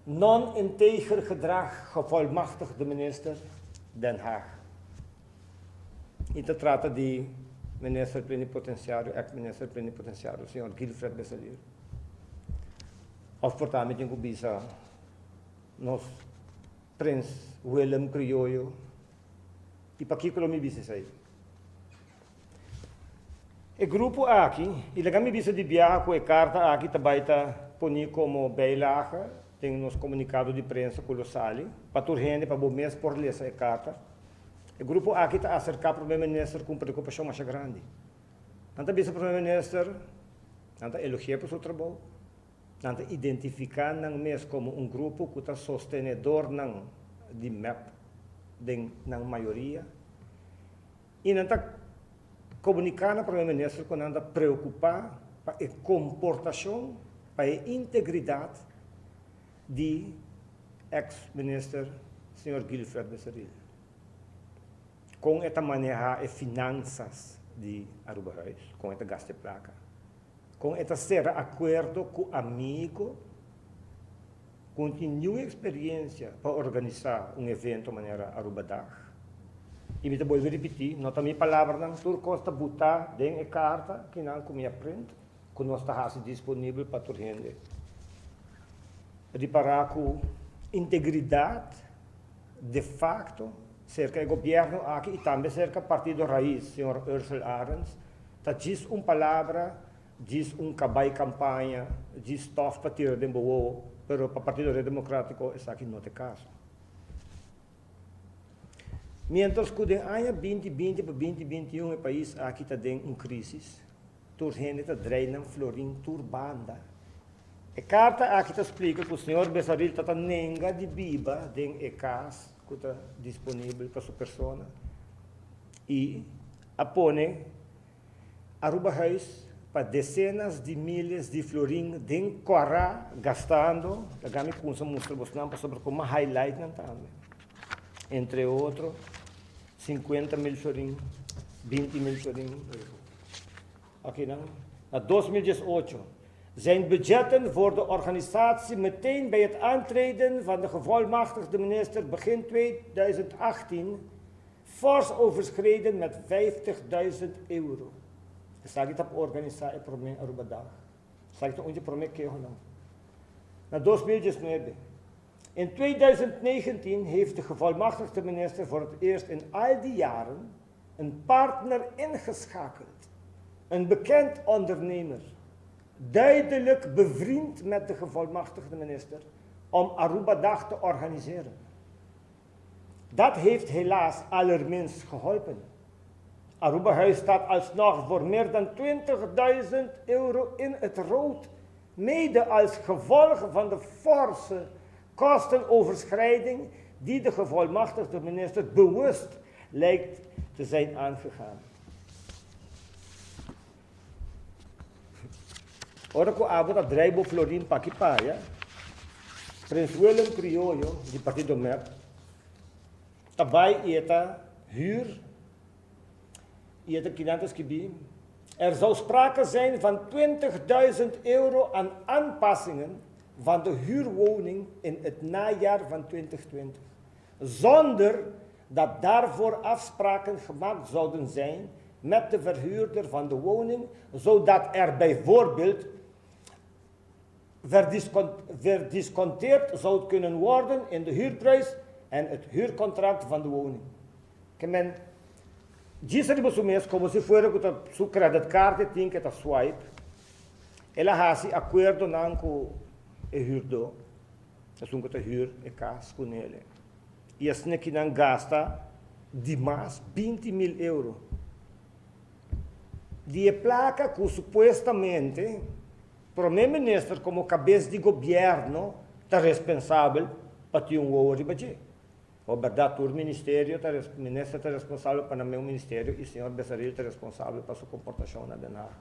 non-integer gedrag gevolmachtigde minister Den Haag. Ito trata di minister plenipotenciário, ex-minister plenipotenciário, senhor Gilfred Besselir. Of portanto, yung kubisa nos Prince Willem Criollo, ipakikulo mi bisa sa iyo. E grupo aqui, ilagami bisa di biyahe ko e carta aqui tabaita poni como beilaga, tem nos comunicado de prensa colossali, paturrende para bomês por lesa e carta. E grupo aqui está acercar para o primeiro-ministro com preocupação mais grande. Anta bisa primeiro-ministro, anta elogia por seu trabalho, anta identificar nang mes como um grupo que está sostenedor nang de MEP, nang maioria, e anta comunicar na primeiro-ministro quando anda preocupar para a comportação, para a integridade de ex-minister senhor Gilfred Besselir. Com esta maneira as finanças de Aruba Reis, com esta gasto de placa, com esta ser acordo com amigo, continue experiência para organizar evento de maneira Aruba Dag. E me vou repetir, não também palavra não, tudo custa botar dentro da carta que não comia print, que não está disponível para todo mundo. Reparar com integridade, de facto, cerca do governo aqui e também cerca do Partido Raiz, senhor Ursula Arens, está diz palavra, diz cabai campanha, diz stof para tirar de boa, mas para o Partido Democrático isso aqui não é caso. Mientras que den ano 2020 para 2021 o país aqui está em uma crise, toda gente está dreinando florim turbanda. A carta aqui está explica que o senhor Besselir está nenga de biba den casa que está disponível para sua pessoa e apone Aruba Reis para dezenas de milhas de florim den corra gastando, lagami com essa música para sobre como highlight não também. Entre outros 50 mil florim, 20 mil florim. Aqui não. Na 2018 zijn budgetten voor de organisatie meteen bij het aantreden van de gevolmachtigde minister begin 2018 fors overschreden met €50.000. Zeg ik op organisatie probleem Aruba Dag. Zeg ik onde probleem que não. Na 2019. In 2019 heeft de gevolmachtigde minister voor het eerst in al die jaren een partner ingeschakeld. Een bekend ondernemer, duidelijk bevriend met de gevolmachtigde minister, om Aruba Dag te organiseren. Dat heeft helaas allerminst geholpen. Aruba Huis staat alsnog voor meer dan €20.000 in het rood, mede als gevolg van de forse kostenoverschrijding die de gevolmachtigde minister bewust lijkt te zijn aangegaan. Ora ko abot a Dreibo Florin Pakipaya, Prince Willem Criollo, di Partido MEP, tabay ieta huur, ieta kinantes kibi. Er zou sprake zijn van €20.000 aan aanpassingen van de huurwoning in het najaar van 2020. Zonder dat daarvoor afspraken gemaakt zouden zijn met de verhuurder van de woning, zodat er bijvoorbeeld verdisconteerd zou kunnen worden in de huurprijs en het huurcontract van de woning. Men, gisari sumes como se fuera que su creditcard tinha que ta swipe, ela hasi acordo nan com o huurder, assim que ta huur e casa com ele. E assim que não gasta demais €20.000. Die placa que supostamente o primeiro-ministro como cabeça de governo está responsável para ter ouro e a verdade, o ministério está responsável para o meu ministério e o senhor Besselir está responsável para sua comportação na denada.